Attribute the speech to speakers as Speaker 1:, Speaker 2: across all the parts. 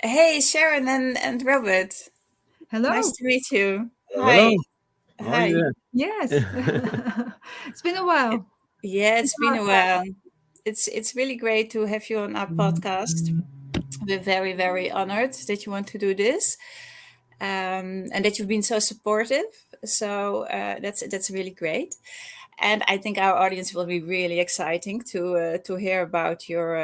Speaker 1: Hey, Sharon and Robert. Nice
Speaker 2: Hello.
Speaker 1: to meet you.
Speaker 3: Hello,
Speaker 1: Hi.
Speaker 3: how are
Speaker 1: Hi.
Speaker 3: you
Speaker 2: Yes. It's been a while.
Speaker 1: Yeah,
Speaker 2: It's
Speaker 1: it's been
Speaker 2: our
Speaker 1: a
Speaker 2: time.
Speaker 1: while. It's really great to have you on our podcast. We're very, very honored that you want to do this, and that you've been so supportive. So that's really great. And I think our audience will be really exciting to hear about your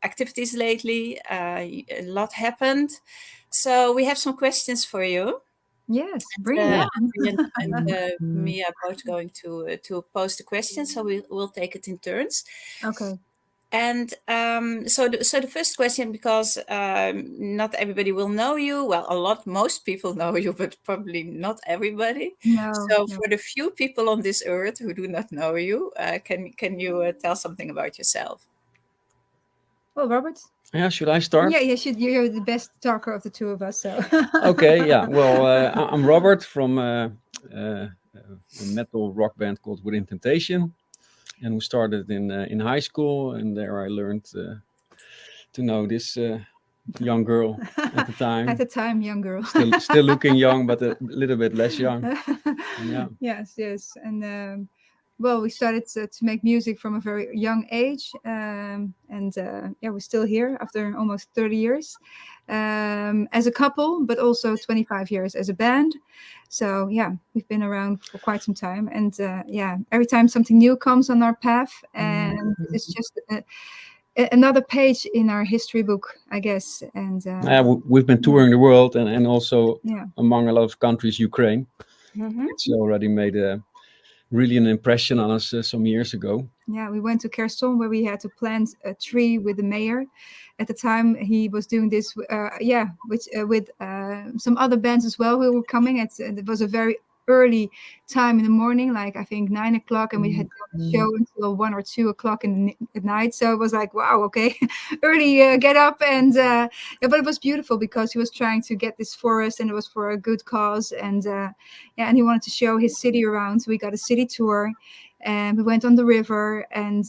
Speaker 1: activities lately. A lot happened, so we have some questions for you.
Speaker 2: Yes, bring it
Speaker 3: Yeah.
Speaker 2: on.
Speaker 1: Andrii and me are both going to pose the questions, so we'll take it in turns.
Speaker 2: Okay.
Speaker 1: And so the first question, because not everybody will know you. Well, most people know you, but probably not everybody.
Speaker 2: No,
Speaker 1: So
Speaker 2: no.
Speaker 1: for the few people on this earth who do not know you, can you tell something about yourself?
Speaker 2: Well, Robert.
Speaker 3: Yeah, should I start?
Speaker 2: Yeah, you're the best talker of the two of us, so.
Speaker 3: Okay, yeah. Well, I'm Robert from a metal rock band called Within Temptation, and we started in high school, and there I learned to know this young girl at the
Speaker 2: At
Speaker 3: time.
Speaker 2: the time, young girl.
Speaker 3: Still looking young, but a little bit less young. Yeah.
Speaker 2: Yes. And well, we started to make music from a very young age. And yeah, we're still here after almost 30 years as a couple, but also 25 years as a band. So yeah, we've been around for quite some time. And yeah, every time something new comes on our path, and it's just another page in our history book, I guess. And
Speaker 3: We've been touring the world and also
Speaker 2: yeah.
Speaker 3: among a lot of countries, Ukraine,
Speaker 1: Mm-hmm.
Speaker 3: which already made really an impression on us some years ago.
Speaker 2: Yeah, we went to Kherson where we had to plant a tree with the mayor. At the time, he was doing this, yeah, with some other bands as well who were coming. It was a very early time in the morning, like I think 9 o'clock, and we had done the show until 1 or 2 o'clock at night. So it was like, wow, okay, early get up, and yeah, but it was beautiful because he was trying to get this forest, and it was for a good cause, and yeah, and he wanted to show his city around. So we got a city tour and we went on the river, and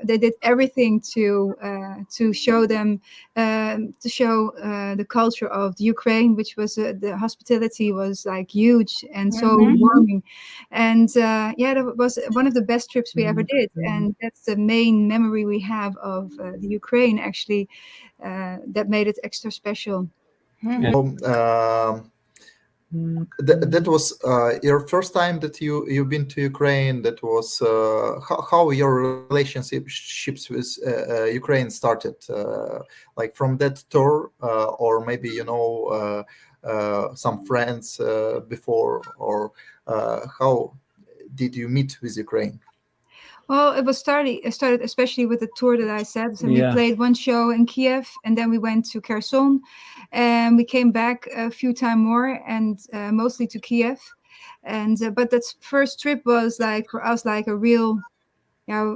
Speaker 2: they did everything to show them to show the culture of the Ukraine, which was the hospitality was like huge and so
Speaker 1: Mm-hmm.
Speaker 2: warming, and yeah, that was one of the best trips we ever did, and that's the main memory we have of the Ukraine actually, that made it extra special.
Speaker 3: Yeah.
Speaker 4: That was your first time that you've been to Ukraine. That was how your relationships with Ukraine started, like from that tour, or maybe some friends before, or how did you meet with Ukraine?
Speaker 2: Well, it started especially with the tour that I said. So we
Speaker 3: Yeah.
Speaker 2: played one show in Kiev, and then we went to Kherson, and we came back a few times more, and mostly to Kiev. And but that first trip was like for us like a real, you know,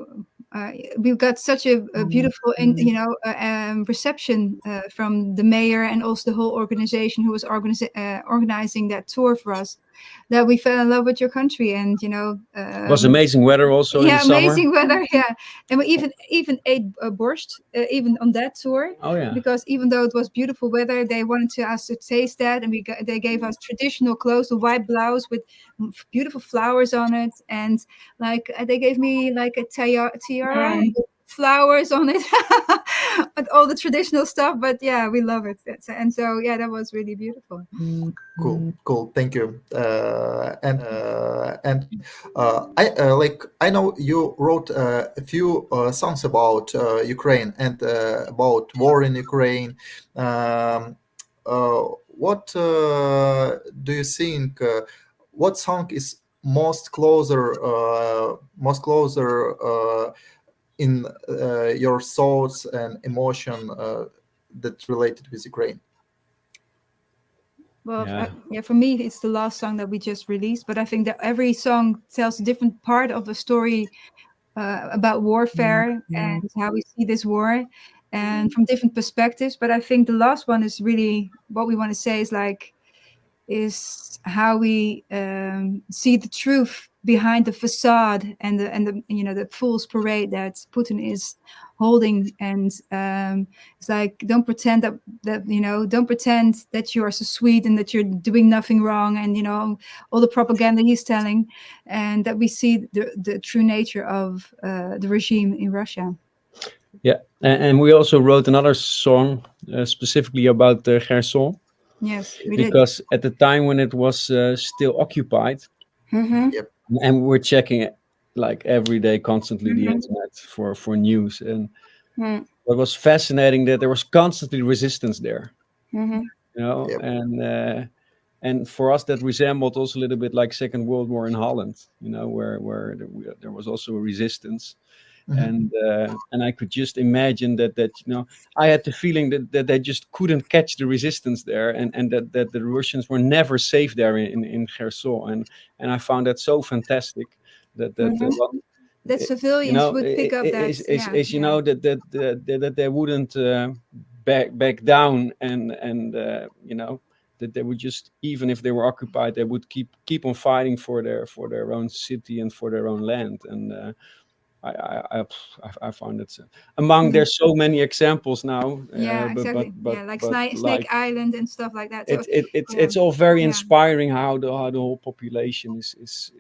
Speaker 2: we got such a beautiful and reception from the mayor and also the whole organization who was organizing that tour for us, that we fell in love with your country, and
Speaker 3: It was amazing weather also in the
Speaker 2: yeah,
Speaker 3: summer.
Speaker 2: amazing weather. Yeah, and we even ate borscht even on that tour,
Speaker 3: Oh yeah.
Speaker 2: because even though it was beautiful weather, they wanted to us to taste that, and they gave us traditional clothes, a white blouse with beautiful flowers on it, and like they gave me like a tiara
Speaker 1: Mm.
Speaker 2: with flowers on it, with all the traditional stuff. But yeah, we love it, and so yeah, that was really beautiful.
Speaker 4: Cool. Thank you. I know you wrote a few songs about Ukraine and about war in Ukraine. Um, what do you think? What song is most closer in your thoughts and emotion that related with Ukraine?
Speaker 2: Well,
Speaker 3: Yeah.
Speaker 2: yeah, for me, it's the last song that we just released. But I think that every song tells a different part of the story about warfare and how we see this war, and from different perspectives. But I think the last one is really what we want to say is how we see the truth behind the facade and the the fool's parade that Putin is holding. And it's like, don't pretend don't pretend that you are so sweet and that you're doing nothing wrong, and all the propaganda he's telling, and that we see the true nature of the regime in Russia.
Speaker 3: Yeah, and we also wrote another song specifically about Kherson,
Speaker 2: Yes, we did.
Speaker 3: because at the time when it was still occupied,
Speaker 1: Mm-hmm.
Speaker 4: Yep.
Speaker 3: and we were checking it like every day, constantly, the
Speaker 2: Mhm.
Speaker 3: internet for news, and
Speaker 1: Mm-hmm.
Speaker 3: it was fascinating that there was constantly resistance there,
Speaker 1: Mm-hmm.
Speaker 4: Yep.
Speaker 3: and for us that resembled also a little bit like Second World War in Holland, where there was also a resistance.
Speaker 4: Mhm.
Speaker 3: And I could just imagine that I had the feeling that they just couldn't catch the resistance there, and that the Russians were never safe there in Kherson, and I found that so fantastic that
Speaker 1: Mm-hmm.
Speaker 3: well,
Speaker 2: That civilians would pick up that.
Speaker 3: that they wouldn't back down, and that they would just, even if they were occupied, they would keep on fighting for their own city and for their own land. And I found it among, there's so many examples now,
Speaker 2: Yeah,
Speaker 3: but
Speaker 2: exactly. Yeah, like
Speaker 3: but
Speaker 2: Snake Island and stuff like that. So yeah,
Speaker 3: it's all very
Speaker 2: yeah,
Speaker 3: inspiring how the whole population is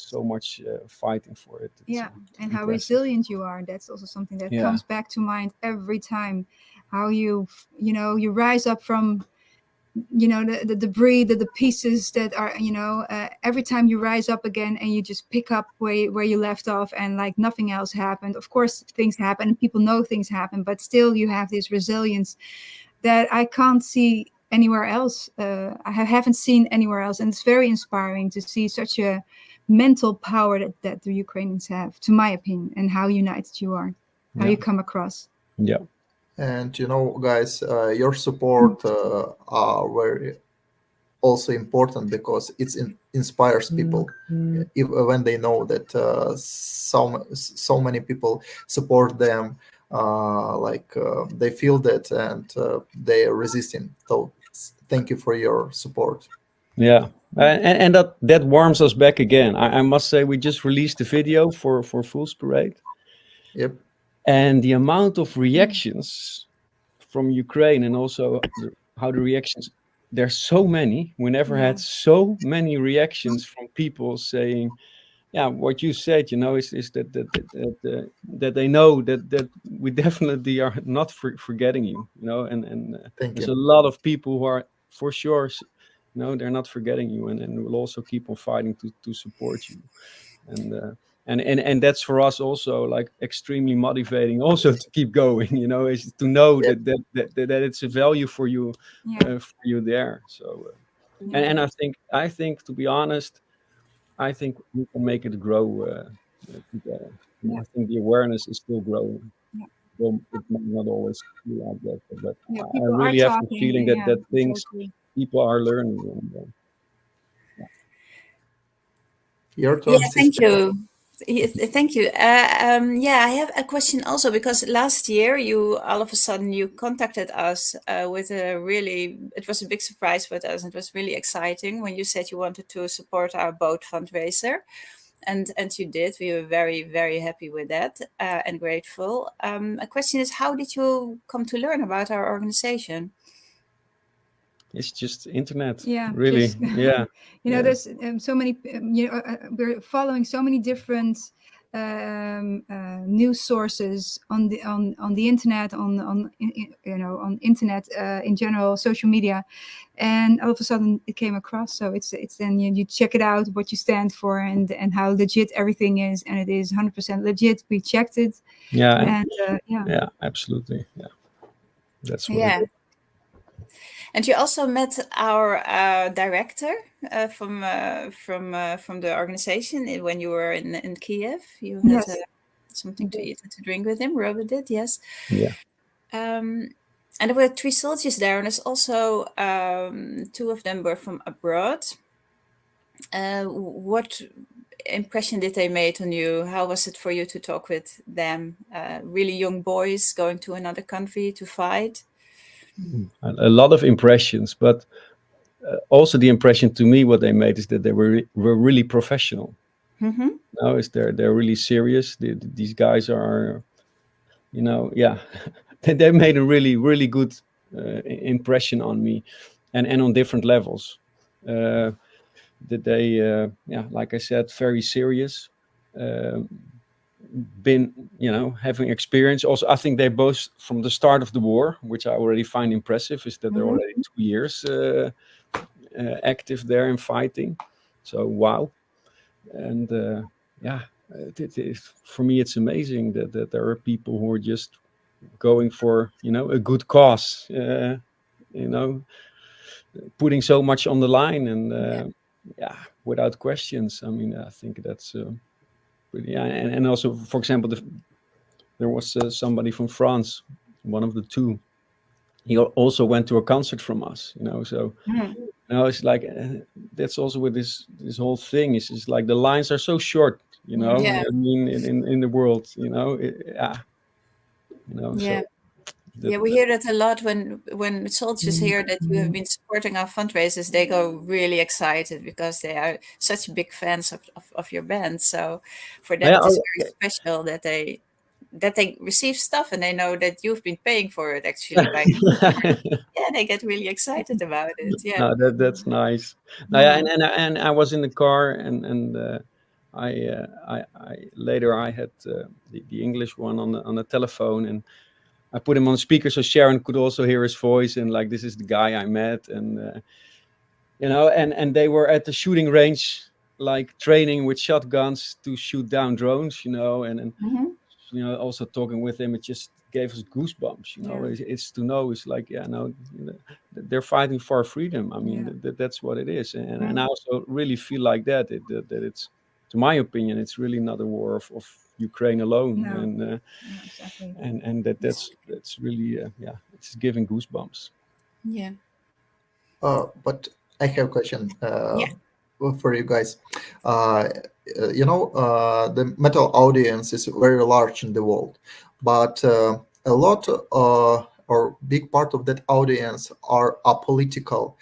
Speaker 3: so much fighting for it. It's
Speaker 2: yeah, and how
Speaker 3: impressive.
Speaker 2: resilient you are. That's also something that
Speaker 3: Yeah.
Speaker 2: comes back to mind every time. How you rise up from the debris, the pieces that are every time you rise up again, and you just pick up where you left off, and like nothing else happened. Of course things happen and people know things happen, but still you have this resilience that I can't see anywhere else. I haven't seen anywhere else, and it's very inspiring to see such a mental power that the Ukrainians have, to my opinion, and how united you are, how you come across.
Speaker 3: Yeah.
Speaker 4: And guys, your support are very also important, because it inspires people. If, when they know that so many people support them, they feel that, and they are resisting. So thank you for your support.
Speaker 3: Yeah, and that warms us back again. I must say, we just released the video for Fool's Parade,
Speaker 4: Yep.
Speaker 3: and the amount of reactions from Ukraine, and also how the reactions, there's so many. We never had so many reactions from people saying, yeah, what you said, is that they know that we definitely are not forgetting you, and
Speaker 4: Thank
Speaker 3: there's
Speaker 4: you.
Speaker 3: a lot of people who are for sure, they're not forgetting you, and will also keep on fighting to support you, and that's for us also like extremely motivating, also to keep going, is to know
Speaker 4: Yep.
Speaker 3: that it's a value for you,
Speaker 2: Yeah.
Speaker 3: for you there. So, and I think, to be honest, I think we can make it grow together. And I think the awareness is still growing.
Speaker 2: Yeah.
Speaker 3: Though it might not always be like that, but
Speaker 2: Yeah,
Speaker 3: I
Speaker 2: people are
Speaker 3: really have the
Speaker 2: talking.
Speaker 3: feeling
Speaker 2: Yeah,
Speaker 3: that things
Speaker 2: exactly.
Speaker 3: people are learning. And,
Speaker 4: Your
Speaker 1: Yeah,
Speaker 4: turn,
Speaker 1: thank
Speaker 4: sister.
Speaker 1: you. Thank you. Yeah, I have a question also, because last year all of a sudden you contacted us with it was a big surprise for us. It was really exciting when you said you wanted to support our boat fundraiser, and you did. We were very, very happy with that and grateful. A question is, how did you come to learn about our organization?
Speaker 3: it's just internet,
Speaker 2: Yeah,
Speaker 3: really.
Speaker 2: just
Speaker 3: Yeah. Yeah.
Speaker 2: there's so many. We're following so many different news sources on the internet, on internet in general, social media, and all of a sudden it came across. So it's then you check it out, what you stand for, and how legit everything is, and it is 100% legit. We checked it,
Speaker 3: Yeah.
Speaker 2: and
Speaker 3: Yeah, absolutely. Yeah, that's what it
Speaker 1: Yeah.
Speaker 3: is.
Speaker 1: And you also met our director from the organization when you were in Kiev. You had
Speaker 2: yes,
Speaker 1: something to eat and to drink with him. Robert did, yes.
Speaker 3: Yeah.
Speaker 1: And there were 3 soldiers there, and there's also 2 of them were from abroad. What impression did they make on you? How was it for you to talk with them? Really young boys going to another country to fight.
Speaker 3: A lot of impressions, but also the impression to me what they made is that they were really professional.
Speaker 1: Mm-hmm.
Speaker 3: No, is they're really serious. These guys are, yeah, they made a really good impression on me, and on different levels. Uh, that they, yeah, like I said, very serious. Um been, having experience. Also, I think they both from the start of the war, which I already find impressive, is that they're
Speaker 1: Mm-hmm.
Speaker 3: already 2 years active there in fighting. So wow, and yeah, for me it's amazing that there are people who are just going for a good cause, you know, putting so much on the line, and
Speaker 1: Yeah.
Speaker 3: yeah, without questions. I mean, I think that's yeah, and also, for example, there was somebody from France, one of the two. He also went to a concert from us, So
Speaker 1: Mm.
Speaker 3: it's like that's also with this whole thing. Is just like the lines are so short,
Speaker 2: Yeah.
Speaker 1: Yeah.
Speaker 3: I mean, in the world, yeah,
Speaker 1: Yeah.
Speaker 3: so that,
Speaker 1: Yeah, we hear that a lot when soldiers hear that you have been supporting our fundraisers, they go really excited because they are such big fans of your band. So for them
Speaker 3: yeah,
Speaker 1: it is very special that they receive stuff and they know that you've been paying for it actually by yeah, they get really excited about it. Yeah.
Speaker 3: no, that's nice. Yeah,
Speaker 1: Mm.
Speaker 3: and I was in the car, and I later I had the English one on the telephone, and I put him on speaker so Sharon could also hear his voice, and like, this is the guy I met, and and they were at the shooting range, like training with shotguns to shoot down drones, and
Speaker 1: Hmm.
Speaker 3: also talking with him, it just gave us goosebumps.
Speaker 2: Yeah.
Speaker 3: It's to know, it's like, yeah, no, they're fighting for freedom. I mean,
Speaker 2: Yeah.
Speaker 3: that's what it is, and I
Speaker 1: Mm.
Speaker 3: also really feel like that it's, to my opinion, it's really not a war of Ukraine alone,
Speaker 2: No. No, exactly.
Speaker 3: and that's really, yeah, it's giving goosebumps.
Speaker 1: Yeah.
Speaker 4: But I have a question
Speaker 1: Yeah.
Speaker 4: for you guys. Uh, the metal audience is very large in the world, but a lot or big part of that audience are apolitical,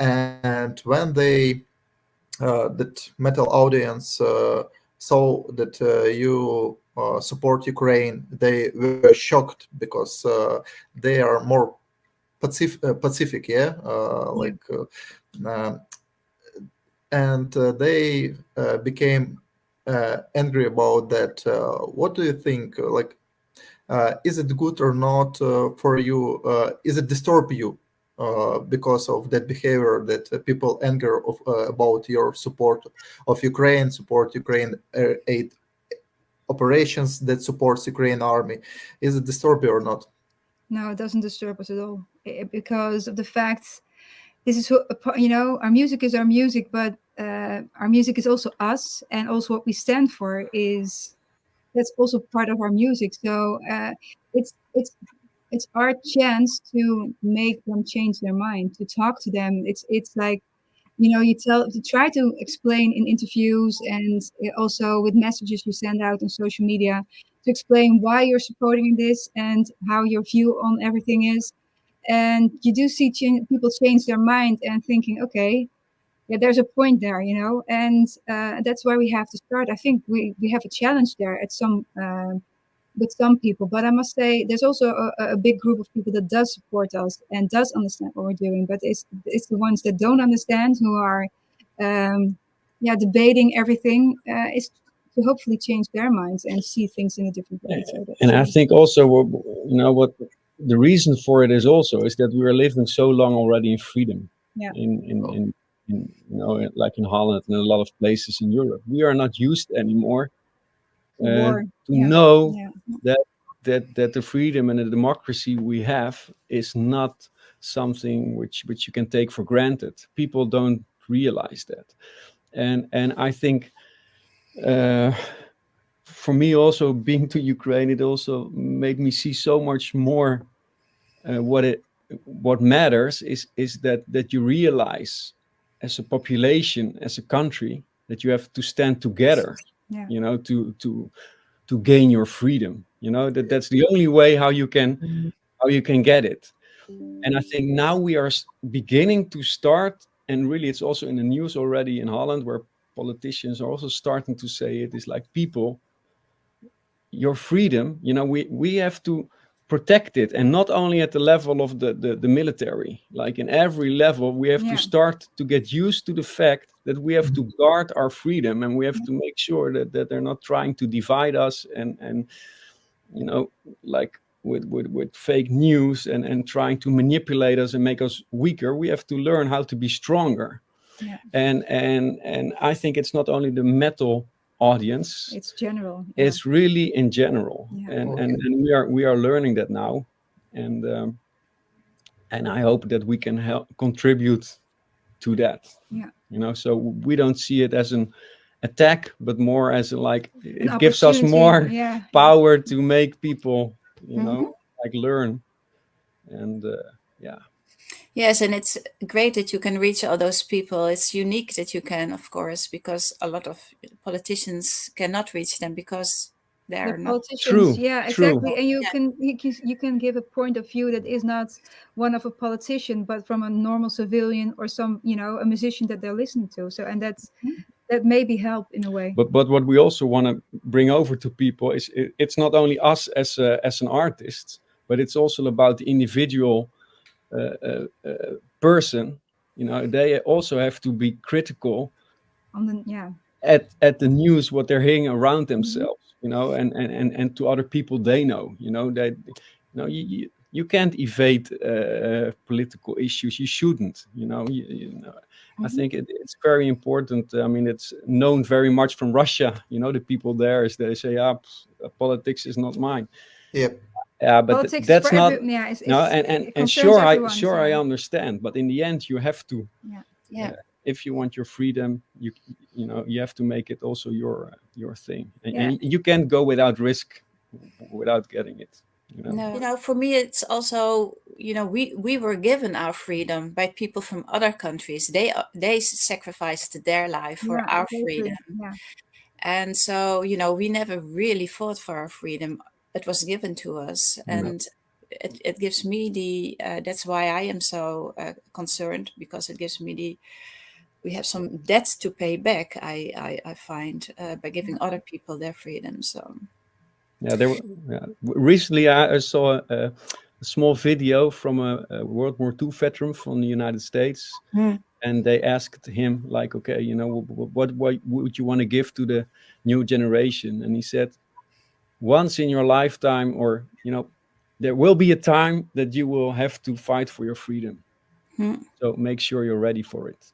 Speaker 4: and when that metal audience saw that you support Ukraine, they were shocked because they are more Pacific, yeah,
Speaker 2: Yeah.
Speaker 4: uh, and they became angry about that. What do you think? Is it good or not for you? Is it disturb you because of that behavior that people anger about your support of Ukraine, support Ukraine aid operations that supports Ukraine army? Is it disturb you or not?
Speaker 2: No, it doesn't disturb us at all because of the fact this is our music is our music, but our music is also us, and also what we stand for is that's also part of our music. So it's our chance to make them change their mind, to talk to them. It's like you try to explain in interviews and also with messages you send out on social media to explain why you're supporting this and how your view on everything is, and you do see people change their mind and thinking, okay, yeah, there's a point there, and that's where we have to start. I think we have a challenge there at some with some people, but I must say there's also a big group of people that does support us and does understand what we're doing, but it's the ones that don't understand who are yeah, debating everything, is to hopefully change their minds and see things in a different way. So
Speaker 3: And
Speaker 2: that's
Speaker 3: I think also, what the reason for it is also is that we are living so long already in freedom,
Speaker 2: yeah,
Speaker 3: in like in Holland and a lot of places in Europe. We are not used anymore
Speaker 2: for war.
Speaker 3: to
Speaker 2: Yeah,
Speaker 3: know
Speaker 2: yeah,
Speaker 3: that that the freedom and the democracy we have is not something which you can take for granted. People don't realize that, and I think. Uh, for me also, being to Ukraine, it also made me see so much more. What matters is that you realize, as a population, as a country, that you have to stand together,
Speaker 2: yeah,
Speaker 3: to gain your freedom. That's the only way how you can get it. And I think now we are beginning to start, and really it's also in the news already in Holland, where politicians are also starting to say it, is like, people, your freedom, we have to protect it, and not only at the level of the military. Like in every level, we have to start to get used to the fact that we have to guard our freedom, and we have to make sure that they're not trying to divide us and like with fake news and trying to manipulate us and make us weaker. We have to learn how to be stronger. And I think it's not only the metal audience,
Speaker 2: it's general.
Speaker 3: It's really in general. And we are learning that now, and I hope that we can help contribute to that. So we don't see it as an attack, but more as like it gives us more power to make people like learn. And
Speaker 1: Yes, and it's great that you can reach all those people. It's unique that you can, of course, because a lot of politicians cannot reach them because they're not
Speaker 3: true.
Speaker 2: Exactly. And you can give a point of view that is not one of a politician, but from a normal civilian or some a musician that they're listening to. So and that maybe help in a way.
Speaker 3: But what we also want to bring over to people is it's not only us as an artist, but it's also about the individual person. They also have to be critical at the news, what they're hearing around themselves, and to other people they know. That you can't evade political issues. You shouldn't. I think it's very important. I mean, it's known very much from Russia. The people there, is they say, politics is not mine. But
Speaker 2: politics
Speaker 3: that's not.
Speaker 2: And
Speaker 3: sure, I understand. But in the end, you have to. If you want your freedom, you have to make it also your thing, and you can't go without risk, without getting it.
Speaker 1: No, for me, it's also we were given our freedom by people from other countries. They sacrificed their life for our freedom, and so we never really fought for our freedom. It was given to us, and it gives me that's why I am so concerned, because it gives me we have some debts to pay back. I find by giving other people their freedom. So.
Speaker 3: Recently I saw a small video from a World War II veteran from the United States, and they asked him, like, okay, what would you want to give to the new generation? And he said, once in your lifetime, or there will be a time that you will have to fight for your freedom. So make sure you're ready for it.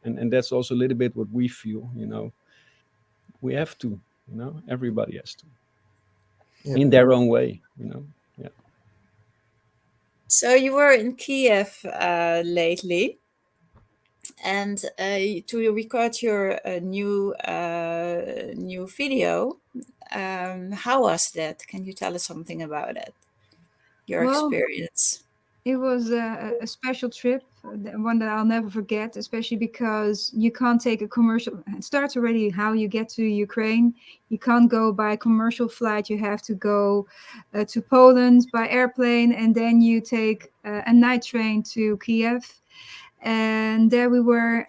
Speaker 3: And that's also a little bit what we feel. We have to. Everybody has to. In their own way,
Speaker 1: So you were in Kiev lately, and to record your new video. How was that? Can you tell us something about it? Your experience.
Speaker 2: It was a special trip, one that I'll never forget, especially because you can't take a commercial. It starts already how you get to Ukraine. You can't go by commercial flight. You have to go to Poland by airplane, and then you take a night train to Kiev. And there we were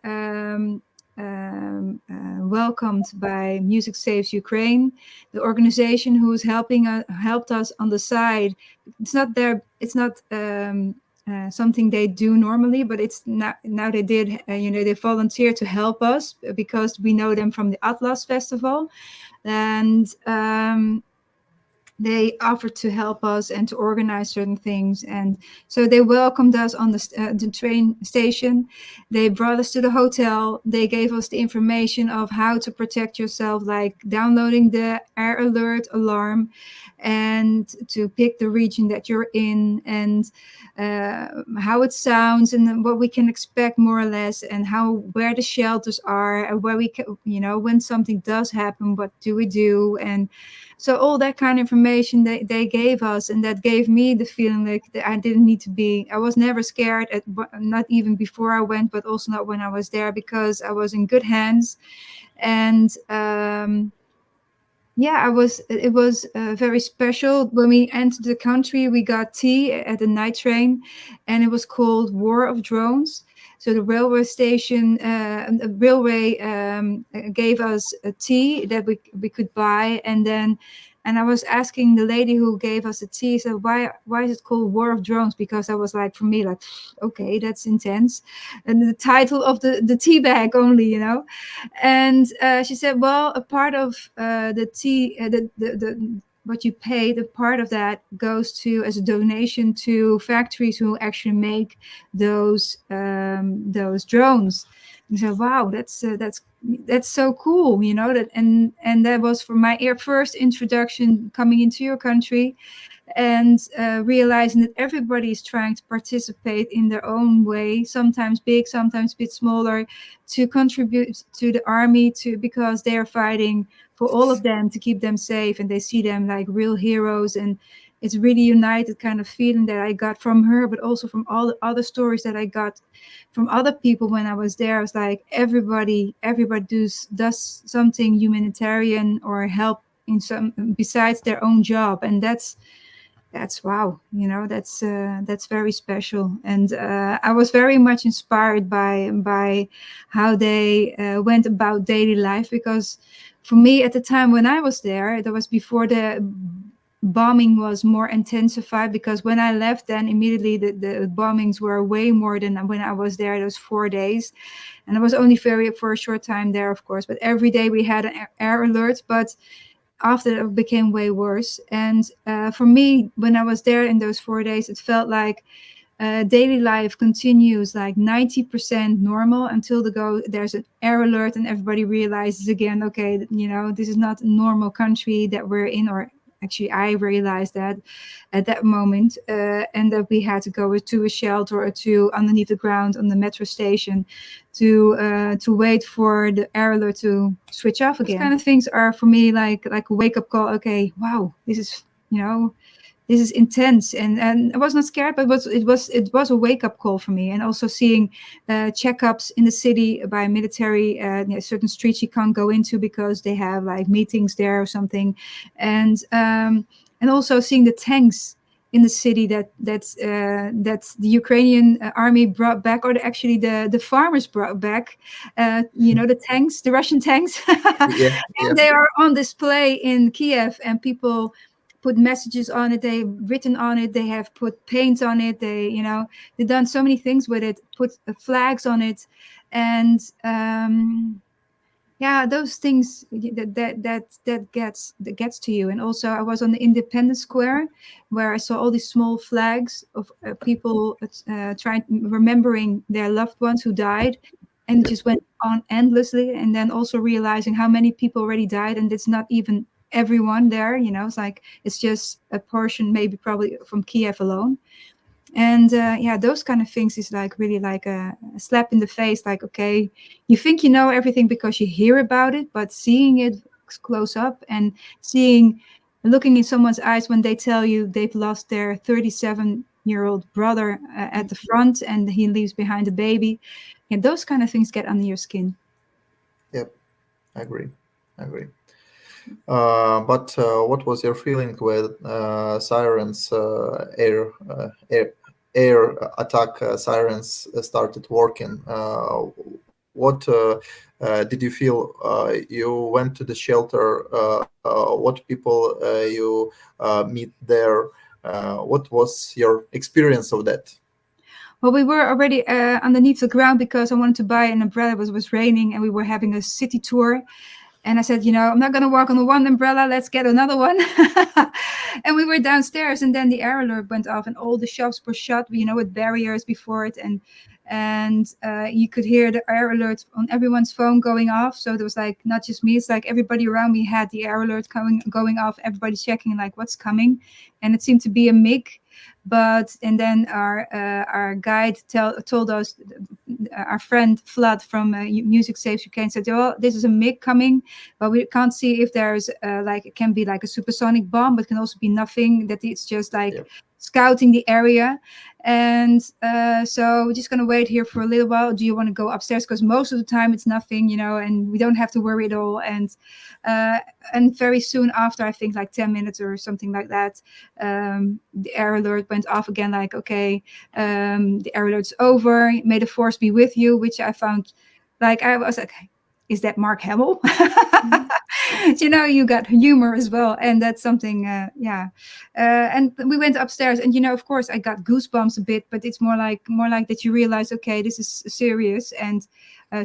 Speaker 2: welcomed by Music Saves Ukraine, the organization who is helped us on the side. It's not something they do normally, but it's now they did. They volunteered to help us because we know them from the Atlas Festival, and they offered to help us and to organize certain things. And so they welcomed us on the train station. They brought us to the hotel. They gave us the information of how to protect yourself, like downloading the air alert alarm, and to pick the region that you're in, and how it sounds, and what we can expect more or less, and where the shelters are, and where we can, when something does happen, what do we do? And so all that kind of information they gave us, and that gave me the feeling like that I didn't need to be. I was never scared, not even before I went, but also not when I was there, because I was in good hands. And Yeah, it was very special. When we entered the country, we got tea at the night train, and it was called War of Drones. So the railway station, the railway gave us a tea that we could buy, and I was asking the lady who gave us the tea, so why is it called War of Drones? Because I was like, for me, like, okay, that's intense, and the title of the tea bag only, And she said, well, a part of the tea, the what you pay, the part of that goes to as a donation to factories who actually make those drones. And so, wow, that's so cool, that and that was for my first introduction coming into your country, and realizing that everybody is trying to participate in their own way, sometimes big, sometimes a bit smaller, to contribute to the army, because they are fighting for all of them to keep them safe, and they see them like real heroes. And it's really united kind of feeling that I got from her, but also from all the other stories that I got from other people when I was there. I was like, everybody does something humanitarian or help in some besides their own job, and that's wow, that's very special. And I was very much inspired by how they went about daily life, because for me at the time when I was there, that was before the bombing was more intensified, because when I left, then immediately the bombings were way more than when I was there. Those 4 days, and I was only for a short time there, of course, but every day we had an air alert. But after it became way worse. And for me, when I was there in those 4 days, it felt like daily life continues like 90% normal until there's an air alert and everybody realizes again, okay, this is not a normal country that we're in. Or actually, I realized that at that moment, and that we had to go to a shelter or to underneath the ground on the metro station to wait for the air alert to switch off again. Those kind of things are for me like a wake up call. Okay, wow, this is intense, and I was not scared, but it was a wake up call for me. And also seeing checkups in the city by military, certain streets you can't go into because they have like meetings there or something, and also seeing the tanks in the city that the Ukrainian army brought back, or actually the farmers brought back, the tanks, the Russian tanks,
Speaker 4: Yeah, yeah,
Speaker 2: and they are on display in Kiev, and people put messages on it, they've written on it, they have put paint on it, they've done so many things with it, put flags on it. And those things that gets to you. And also I was on the Independence Square, where I saw all these small flags of people remembering their loved ones who died, and it just went on endlessly. And then also realizing how many people already died, and it's not even everyone there, it's like it's just a portion, maybe probably from Kiev alone. And those kind of things is like really like a slap in the face. Like, okay, you think you know everything because you hear about it, but seeing it close up and looking in someone's eyes when they tell you they've lost their 37-year-old brother at the front, and he leaves behind a baby, those kind of things get under your skin.
Speaker 4: yep. I agree. But what was your feeling with sirens, air attack sirens started working? What did you feel? You went to the shelter. What people you meet there? What was your experience of that?
Speaker 2: Well, we were already underneath the ground because I wanted to buy an umbrella. It was raining, and we were having a city tour. And I said, I'm not going to walk on the one umbrella. Let's get another one. And we were downstairs, and then the air alert went off, and all the shops were shut, with barriers before it. And you could hear the air alert on everyone's phone going off. So there was like, not just me, it's like everybody around me had the air alert going off. Everybody's checking like what's coming. And it seemed to be a MiG. And then our guide told us, our friend Vlad from Music Saves UK said, "Oh, this is a MiG coming, but we can't see if there's it can be like a supersonic bomb, but can also be nothing. That it's just like scouting the area. And so we're just going to wait here for a little while. Do you want to go upstairs? Because most of the time it's nothing, and we don't have to worry at all. And very soon after, I think like 10 minutes or something like that, the air alert went off again, like, okay, the air alert's over. May the force be with you, which I found, like, I was like, is that Mark Hamill? You got humor as well. And that's something, and we went upstairs, and, of course I got goosebumps a bit, but it's more like that you realize, okay, this is serious, and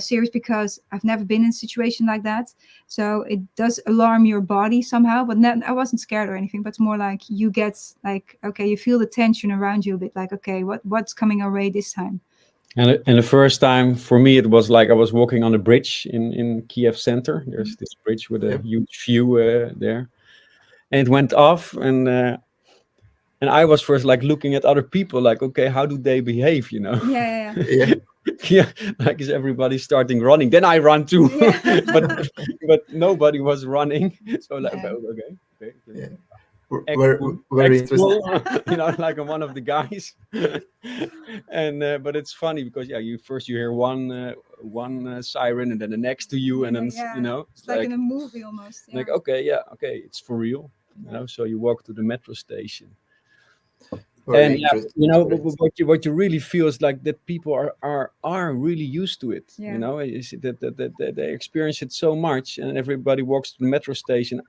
Speaker 2: serious because I've never been in a situation like that. So it does alarm your body somehow, but I wasn't scared or anything, but it's more like you get like, okay, you feel the tension around you a bit, like, okay, what's coming our way this time?
Speaker 3: And the first time for me, it was like I was walking on a bridge in Kiev center. There's this bridge with a huge view there, and it went off, and I was first like looking at other people, like, okay, how do they behave?
Speaker 2: Yeah.
Speaker 4: Yeah.
Speaker 3: Yeah, like is everybody starting running? Then I run too,
Speaker 2: Yeah.
Speaker 3: but nobody was running. So like,
Speaker 1: Yeah.
Speaker 3: okay.
Speaker 4: Yeah. Very interesting.
Speaker 3: Like I'm one of the guys. And but it's funny because you hear one siren, and then the next to you, and then
Speaker 2: it's like in a movie almost.
Speaker 3: Like okay, it's for real. So you walk to the metro station.
Speaker 4: Very
Speaker 3: And what you really feel is like that people are really used to it. Is that they experience it so much, and everybody walks to the metro station.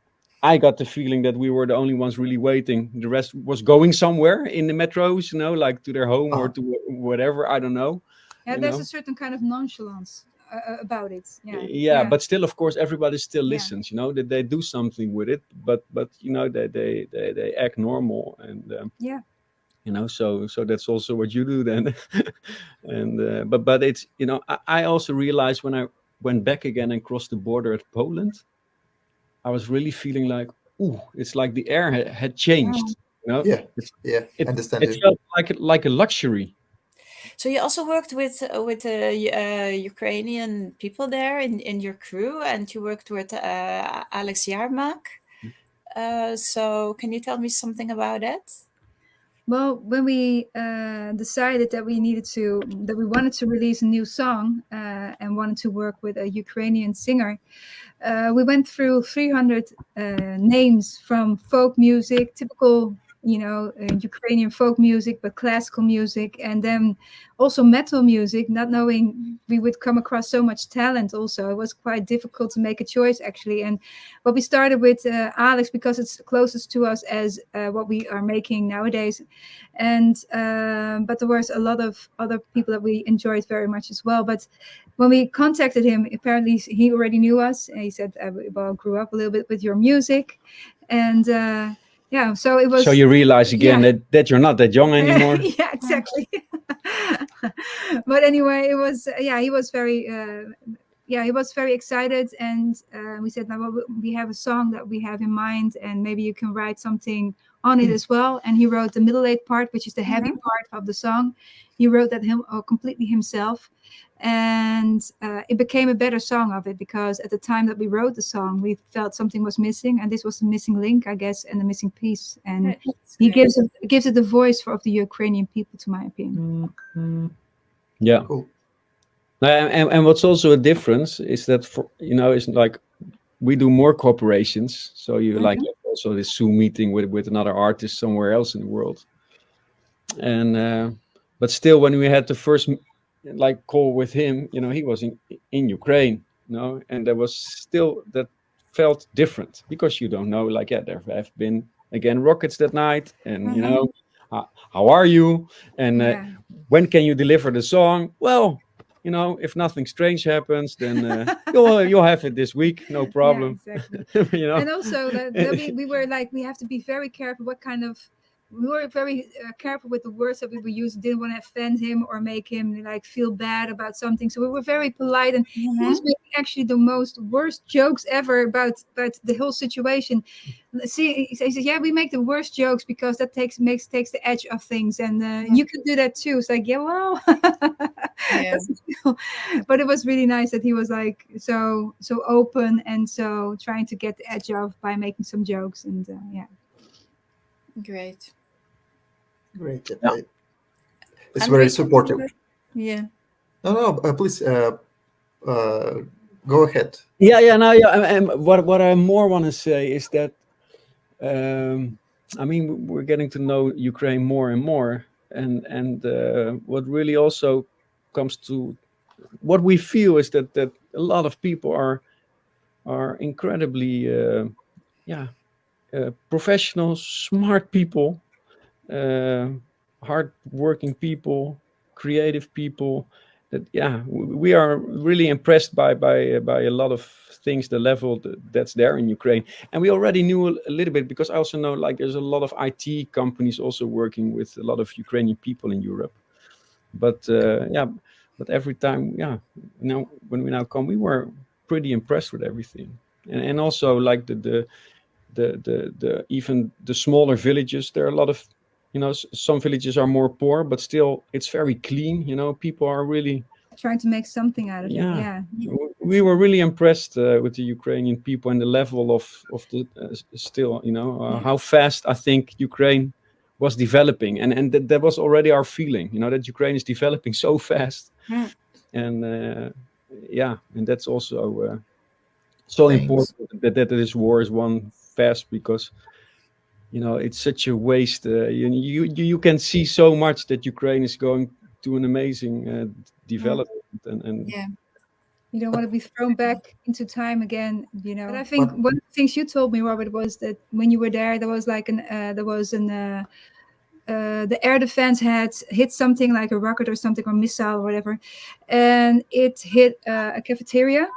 Speaker 3: I got the feeling that we were the only ones really waiting. The rest was going somewhere in the metros, like to their home or to whatever. I don't know.
Speaker 2: Yeah, there's a certain kind of nonchalance about it.
Speaker 3: But still, of course, everybody still listens. That they do something with it, but they act normal, and so that's also what you do then. And but it's I also realized when I went back again and crossed the border at Poland, I was really feeling like, it's like the air had changed.
Speaker 4: Understand
Speaker 3: it felt like a luxury.
Speaker 1: So you also worked with Ukrainian people there in your crew, and you worked with Alex Yarmak. So can you tell me something about that?
Speaker 2: Well, when we decided that we wanted to release a new song and wanted to work with a Ukrainian singer, we went through 300 names from folk music, typical, Ukrainian folk music, but classical music, and then also metal music, not knowing we would come across so much talent. Also, it was quite difficult to make a choice, actually. And what we started with Alex, because it's closest to us as what we are making nowadays. And but there was a lot of other people that we enjoyed very much as well. But when we contacted him, apparently he already knew us, and he said, "Well, grew up a little bit with your music," and so it was.
Speaker 3: So you realize again that you're not that young anymore.
Speaker 2: Yeah, exactly. But anyway, it was he was very he was very excited, and we said, "Now we have a song that we have in mind, and maybe you can write something on it as well." And he wrote the middle eight part, which is the heavy part of the song. He wrote that completely himself. And it became a better song of it, because at the time that we wrote the song, we felt something was missing, and this was the missing link, I guess, and the missing piece. And he gives it the voice of the Ukrainian people, to my opinion.
Speaker 3: Yeah.
Speaker 4: Cool.
Speaker 3: And what's also a difference is that it's like we do more cooperations. So you like also this Zoom meeting with another artist somewhere else in the world. And but still, when we had the first call with him, he was in Ukraine, and there was still that felt different, because you don't know, there have been again rockets that night, and how are you, and when can you deliver the song? Well, if nothing strange happens, then you'll have it this week, no problem.
Speaker 2: Yeah, exactly. And also that we were like, we have to be very careful what kind of. We were very careful with the words that we were using. Didn't want to offend him or make him feel bad about something. So we were very polite, and he was making actually the worst jokes ever about the whole situation. See, he says, "Yeah, we make the worst jokes because that takes the edge of things, and you can do that too." It's like, yeah, well, but it was really nice that he was so open and so trying to get the edge off by making some jokes, and
Speaker 1: Great.
Speaker 4: Great.
Speaker 3: Yeah.
Speaker 4: It's very
Speaker 1: Andrei,
Speaker 4: supportive.
Speaker 1: yeah.
Speaker 4: No, please uh, go ahead.
Speaker 3: Yeah. Now, yeah. And what I more want to say is that, I mean, we're getting to know Ukraine more and more, and what really also comes to what we feel is that a lot of people are incredibly, yeah, professional, smart people, uh, hard-working people, creative people. That we are really impressed by a lot of things. The level that's there in Ukraine, and we already knew a little bit because I also know like there's a lot of IT companies also working with a lot of Ukrainian people in Europe. But but every time, when we now come, we were pretty impressed with everything, and also like the even the smaller villages. There are a lot of, some villages are more poor, but still it's very clean. People are really,
Speaker 2: Trying to make something out of it.
Speaker 3: yeah.
Speaker 2: Yeah.
Speaker 3: We were really impressed with the Ukrainian people and the level of the still, how fast I think Ukraine was developing, and that was already our feeling, that Ukraine is developing so fast,
Speaker 2: Yeah.
Speaker 3: and and that's also so
Speaker 4: Thanks.
Speaker 3: important that this war is won fast because it's such a waste. You can see so much that Ukraine is going to an amazing development, and
Speaker 1: Yeah.
Speaker 2: You don't want to be thrown back into time again, But I think
Speaker 4: But
Speaker 2: one of the things you told me, Robert, was that when you were there was like the air defense had hit something like a rocket or something or missile or whatever, and it hit a cafeteria.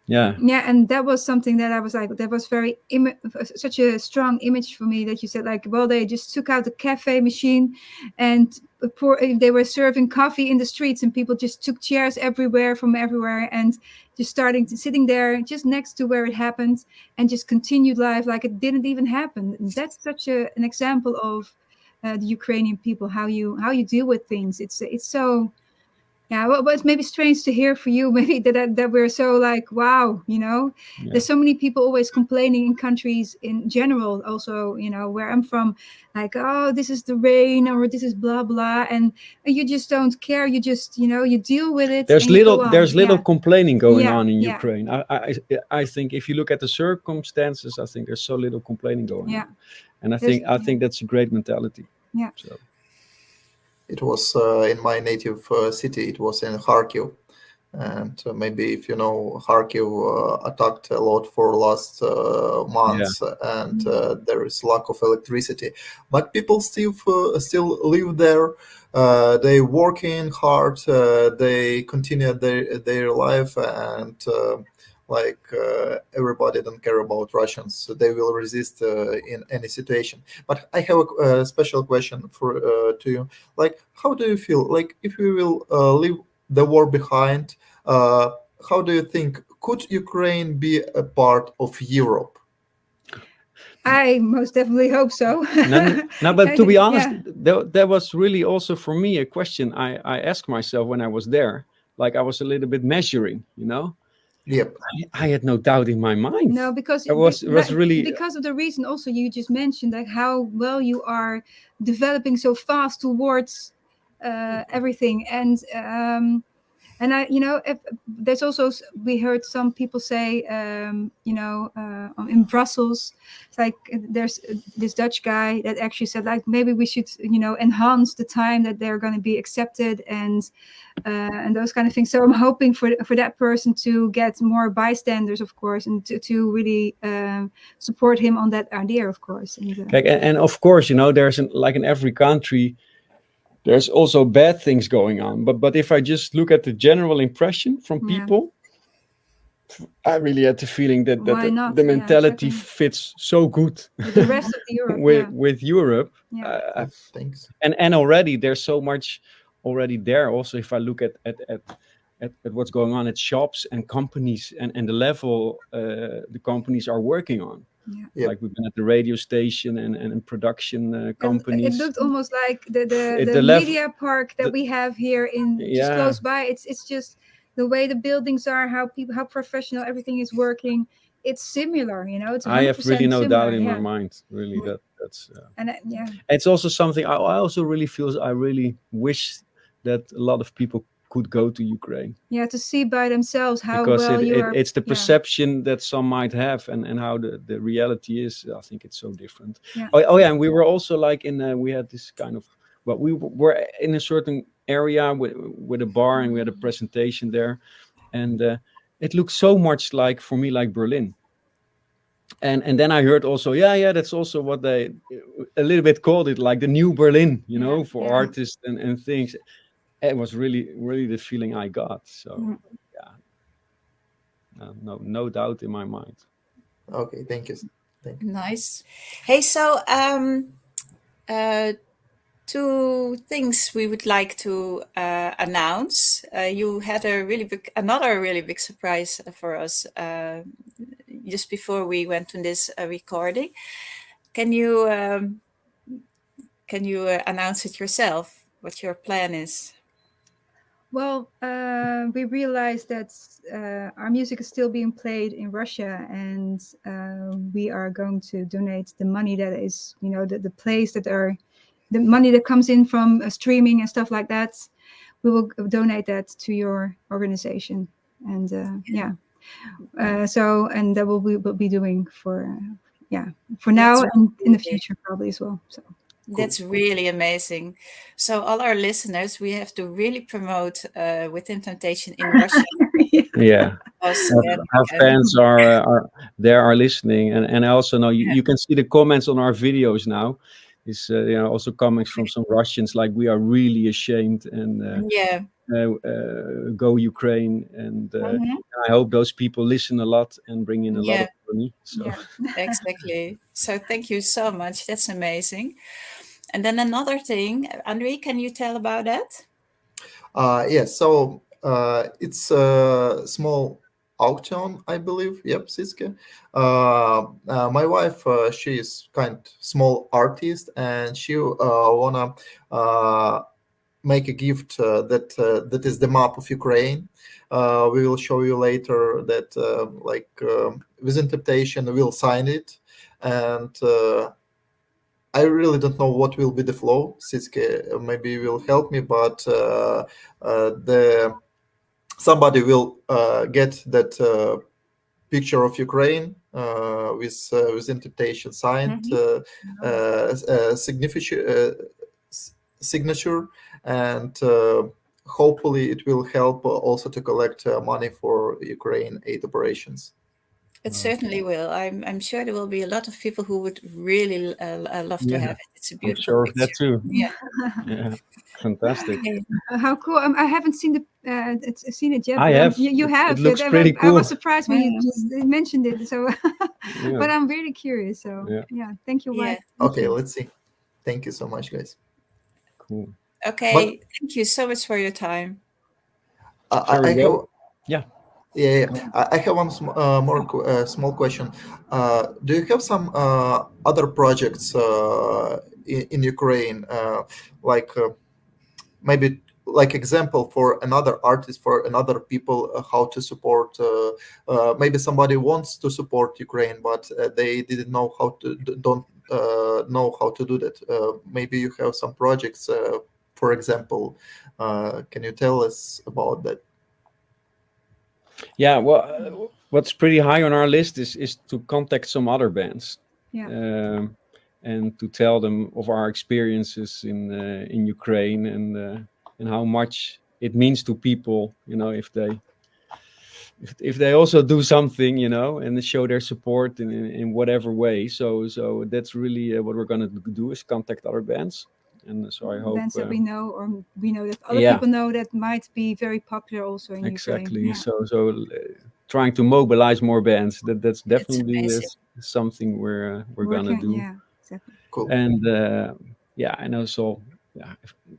Speaker 3: yeah.
Speaker 2: Yeah, and that was something that I was like, that was such a strong image for me that you said like, well, they just took out the cafe machine and they were serving coffee in the streets and people just took chairs everywhere from everywhere and just sitting there just next to where it happened and just continued life like it didn't even happen. That's such an example of the Ukrainian people, how you deal with things. It's so, yeah, well, but it's maybe strange to hear for you, maybe that we're so like, wow,
Speaker 3: Yeah.
Speaker 2: there's so many people always complaining in countries in general, also, where I'm from, like, oh, this is the rain or this is blah blah, and you just don't care. You just, you deal with it
Speaker 3: There's
Speaker 2: and you go on.
Speaker 3: there's little
Speaker 2: Yeah,
Speaker 3: complaining going
Speaker 2: yeah,
Speaker 3: on in
Speaker 2: yeah,
Speaker 3: Ukraine. I think if you look at the circumstances, I think there's so little complaining going
Speaker 2: yeah.
Speaker 3: on, and
Speaker 2: There's,
Speaker 3: I think that's a great mentality.
Speaker 2: yeah.
Speaker 3: So
Speaker 4: it was in my native city. It was in Kharkiv, and maybe if you know, Kharkiv attacked a lot for last
Speaker 3: yeah,
Speaker 4: months, and there is lack of electricity. But people still live there. They working hard. They continue their life, and everybody don't care about Russians. So they will resist in any situation. But I have a special question for to you. Like, how do you feel? Like, if we will leave the war behind, uh, how do you think could Ukraine be a part of Europe?
Speaker 2: I most definitely hope so.
Speaker 3: no, but to be honest,
Speaker 2: Yeah.
Speaker 3: that was really also for me a question I asked myself when I was there. Like I was a little bit measuring,
Speaker 4: Yep.
Speaker 3: I had no doubt in my mind.
Speaker 2: No, because
Speaker 3: It was really,
Speaker 2: because of the reason also you just mentioned, like how well you are developing so fast towards everything, and I, if, there's also we heard some people say, in Brussels, it's like there's this Dutch guy that actually said like maybe we should enhance the time that they're going to be accepted and those kind of things. So I'm hoping for that person to get more bystanders, of course, and to really support him on that idea, of course.
Speaker 3: and of course, there's like in every country, there's also bad things going on. But if I just look at the general impression from people, I really had the feeling that
Speaker 2: Why not?
Speaker 3: the
Speaker 2: Yeah,
Speaker 3: mentality
Speaker 2: exactly.
Speaker 3: fits so good
Speaker 2: With the rest of Europe,
Speaker 3: with Europe.
Speaker 2: Yeah.
Speaker 4: Thanks.
Speaker 3: And already there's so much already there. Also, if I look at what's going on at shops and companies and the level the companies are working on.
Speaker 2: Yeah.
Speaker 4: Yep.
Speaker 3: Like we've been at the radio station and production companies.
Speaker 2: It looked almost like the
Speaker 3: level,
Speaker 2: media park that we have here in just close by. It's just the way the buildings are, how professional everything is working. It's similar, it's 100%
Speaker 3: I have really no
Speaker 2: similar.
Speaker 3: doubt in my mind, really, that that's
Speaker 2: And
Speaker 3: it's also something I also really feel. I really wish that a lot of people could go to Ukraine,
Speaker 2: to see by themselves how
Speaker 3: because
Speaker 2: well you are.
Speaker 3: it's the perception that some might have, and how the reality is. I think it's so different.
Speaker 2: Yeah.
Speaker 3: Oh yeah, and we were also like we had this kind of, well, we were in a certain area with a bar, and we had a presentation there, and it looked so much like, for me, like Berlin. And then I heard also, that's also what they a little bit called it, like the new Berlin, for artists and things. It was really the feeling I got. So no doubt in my mind.
Speaker 4: Okay, thank you.
Speaker 1: Nice. Hey, so two things we would like to announce. You had another really big surprise for us just before we went to this recording. Can you announce it yourself? What your plan is?
Speaker 2: Well, we realized that our music is still being played in Russia, and we are going to donate the money that is, the place that are, the money that comes in from streaming and stuff like that. We will donate that to your organization, and so, and that we'll be doing for now and in the future probably as well. So.
Speaker 1: That's really amazing. So all our listeners, we have to really promote Within Temptation in Russia.
Speaker 3: Yeah, our fans are listening, and I also know you can see the comments on our videos now. Is also comments from some Russians like, we are really ashamed, and go Ukraine, and I hope those people listen a lot and bring in a lot of money. So.
Speaker 1: Exactly. So thank you so much. That's amazing. And then another thing, Andrii, can you tell about that?
Speaker 4: Yes. So it's a small auction, I believe. Yep, Sytske. My wife, she is kind of small artist, and she wanna make a gift that is the map of Ukraine. We will show you later that Within Temptation will sign it, and I really don't know what will be the flow. Sytske maybe will help me, but somebody will get that picture of Ukraine with Within Temptation signed signature, and hopefully it will help also to collect money for Ukraine aid operations.
Speaker 1: It certainly will. I'm sure there will be a lot of people who would really love to have it. It's a beautiful
Speaker 3: I'm sure
Speaker 1: picture.
Speaker 3: of that too.
Speaker 1: Yeah.
Speaker 3: Fantastic.
Speaker 1: Okay.
Speaker 2: How cool! I haven't seen it yet.
Speaker 3: I have.
Speaker 2: You have.
Speaker 3: It looks pretty cool.
Speaker 2: I was surprised when you just mentioned it. So, but I'm really curious. So, thank you.
Speaker 1: Yeah.
Speaker 4: Okay, let's see. Thank you so much, guys.
Speaker 3: Cool.
Speaker 1: Okay. Thank you so much for your time.
Speaker 4: I have one small question. Do you have some other projects in Ukraine, maybe like example for another artist, for another people, how to support? Maybe somebody wants to support Ukraine, but they didn't know how to, don't know how to do that. Maybe you have some projects, for example. Can you tell us about that?
Speaker 3: Yeah, well, what's pretty high on our list is to contact some other bands, and to tell them of our experiences in Ukraine, and how much it means to people, if they also do something, and show their support in whatever way. So that's really what we're gonna do, is contact other bands. And so I hope
Speaker 2: bands that we know, or we know that other people know, that might be very popular also in
Speaker 3: exactly.
Speaker 2: Ukraine.
Speaker 3: So trying to mobilize more bands. That's definitely something we're gonna do.
Speaker 2: Yeah, exactly.
Speaker 4: Cool.
Speaker 3: And and also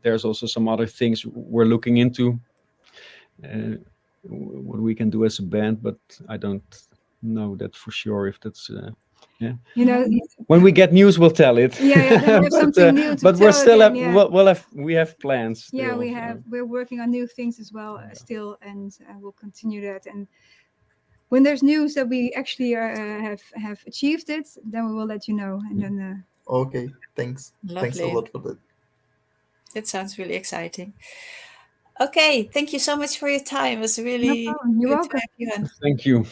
Speaker 3: there's also some other things we're looking into, what we can do as a band, but I don't know that for sure if that's when we get news we'll tell it.
Speaker 2: We have something new to
Speaker 3: but
Speaker 2: tell
Speaker 3: we're still
Speaker 2: again,
Speaker 3: we have plans still,
Speaker 2: yeah, we're working on new things as well still, and we'll continue that. And when there's news that we actually have achieved it, then we will let you know, and then
Speaker 4: Okay, thanks. Thanks a
Speaker 1: Lovely.
Speaker 4: lot for that.
Speaker 1: That sounds really exciting. Okay, thank you so much for your time. It was
Speaker 2: No
Speaker 1: really
Speaker 2: problem. You're
Speaker 1: good to
Speaker 2: welcome.
Speaker 1: have you on.
Speaker 3: Thank you.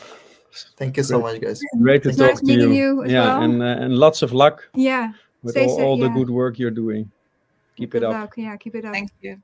Speaker 4: Thank you so
Speaker 3: Great,
Speaker 4: much, guys.
Speaker 3: great to
Speaker 2: It's
Speaker 4: Thank you.
Speaker 3: talk
Speaker 2: nice
Speaker 3: to
Speaker 2: meeting
Speaker 3: you.
Speaker 2: you as
Speaker 3: Yeah,
Speaker 2: well.
Speaker 3: and lots of luck
Speaker 2: Yeah.
Speaker 3: with
Speaker 2: Stay safe.
Speaker 3: all the
Speaker 2: Yeah.
Speaker 3: good work you're doing. Keep it
Speaker 2: Good
Speaker 3: up.
Speaker 2: luck. Yeah. Keep it up.
Speaker 1: Thank you.